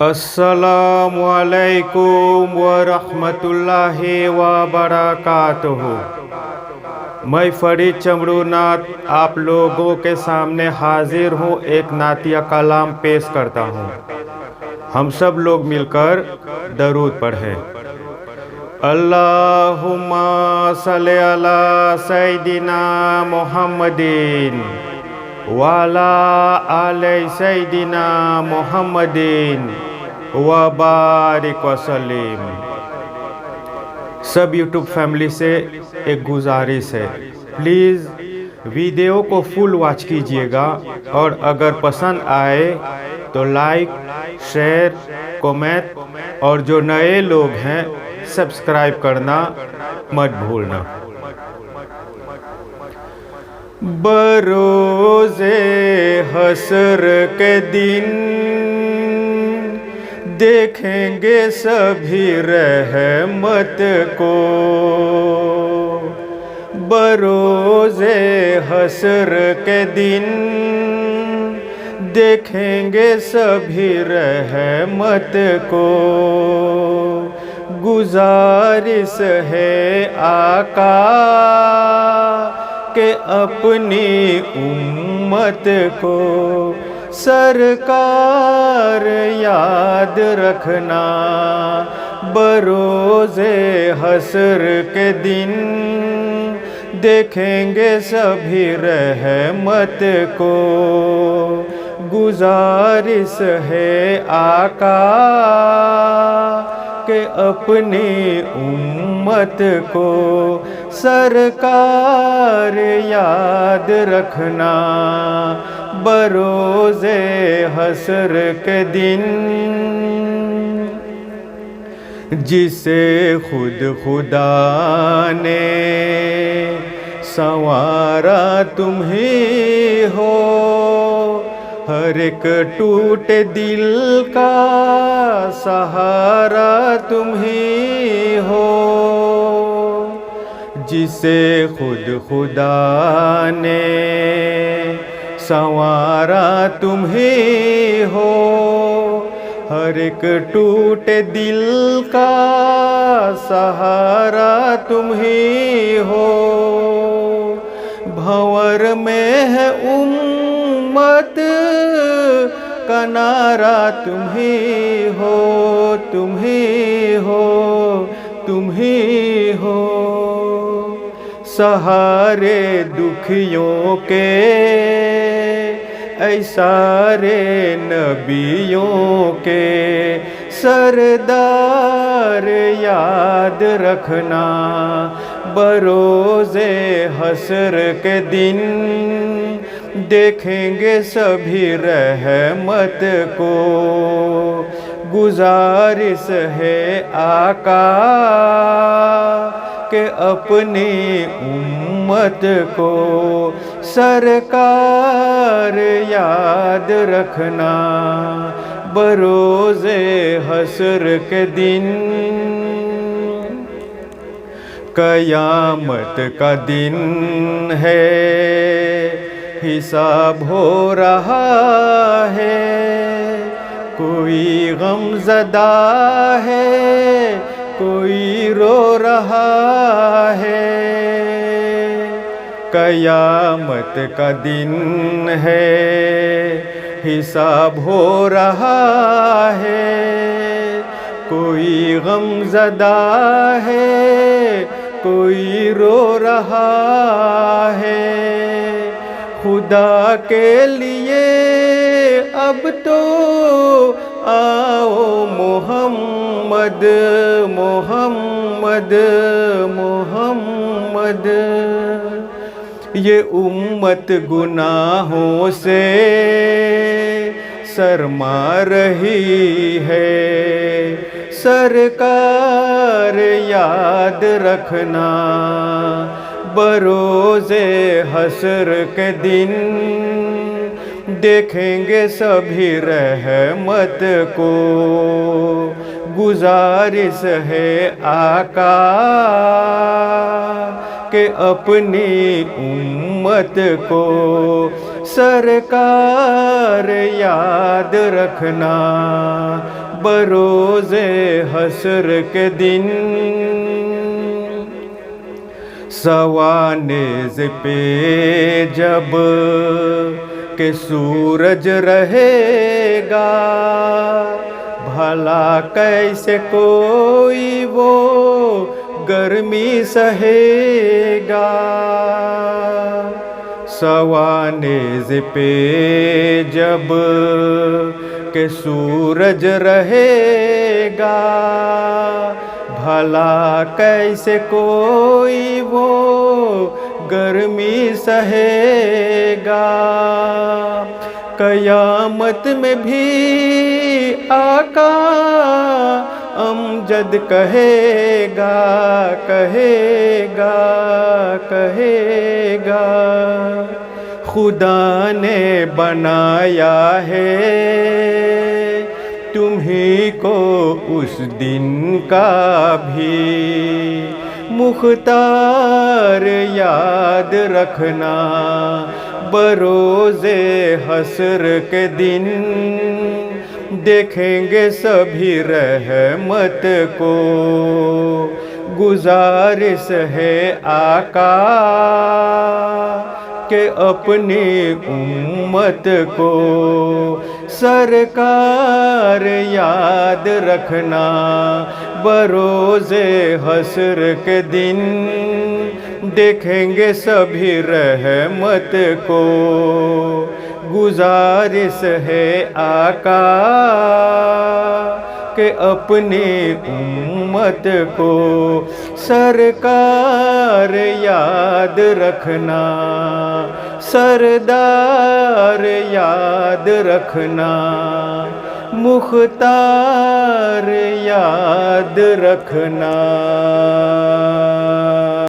अस्सलामुअलैकुम वरहमतुल्लाहि वबरकातुहू। मैं फरीद चमरूनाथ आप लोगों के सामने हाजिर हूँ। एक नातिया कलाम पेश करता हूँ। हम सब लोग मिलकर दरूद पढ़ें। अल्लाहुम्मा सल्लि अला सय्यिदिना मुहम्मदिन वाला आले सय्यिदिना मुहम्मदिन व बारिक वसल्लिम। सब यूट्यूब फैमिली से एक गुजारिश है, प्लीज़ वीडियो को फुल वॉच कीजिएगा और अगर पसंद आए तो लाइक, शेयर, कमेंट और जो नए लोग हैं सब्सक्राइब करना मत भूलना। बरोज़े हशर के दिन देखेंगे सभी रहमत को। बरोज़े हशर के दिन देखेंगे सभी रहमत को। गुजारिश है आका के अपनी उम्मत को सरकार याद रखना। बरोज़े हशर के दिन देखेंगे सभी रहमत को। गुजारिश है आका के अपनी उम्मत को सरकार याद रखना। बरोज़े हशर के दिन जिसे खुद खुदा ने संवारा तुम ही हो। हर एक टूटे दिल का सहारा तुम ही हो। जिसे खुद खुदा ने संवारा तुम ही हो। हर एक टूटे दिल का सहारा तुम ही हो। भंवर में है उम्मत का नारा तुम ही हो। तुम ही हो, तुम ही हो। सहारे दुखियों के ऐसारे नबियों के सरदार याद रखना। बरोज़े हशर के दिन देखेंगे सभी रहमत को। गुजारिश है आका के अपनी उम्मत को सरकार याद रखना। बरोज़े हशर के दिन क़यामत का दिन है। हिसाब हो रहा है। कोई गमज़दा है, कोई रो रहा है। क़यामत का दिन है। हिसाब हो रहा है। कोई गमज़दा है, कोई रो रहा है। खुदा के लिए अब तो आओ मोहम्मद, मोहम्मद, मोहम्मद। ये उम्मत गुनाहों से शर्मा रही है। सरकार याद रखना। बरोज़े हशर के दिन देखेंगे सभी रहमत को। गुजारिश है आका के अपनी उम्मत को सरकार याद रखना। बरोज़े हश्र के दिन सवानेज़ पे जब के सूरज रहेगा, भला कैसे कोई वो गर्मी सहेगा। सवानेज़ पे जब के सूरज रहेगा, भला कैसे कोई वो गर्मी सहेगा। कयामत में भी आका अमजद कहेगा, कहेगा, कहेगा, खुदा ने बनाया है तुम्ही को उस दिन का भी मुख्तार याद रखना। बरोज़े हश्र के दिन देखेंगे सभी रहमत को, गुजारिश है आका के अपनी उम्मत को सरकार याद रखना। बरोज़े हश्र के दिन देखेंगे सभी रहमत को, गुजारिश है आका के अपनी उम्मत को सरकार याद रखना। सरदार याद रखना, मुख्तार याद रखना।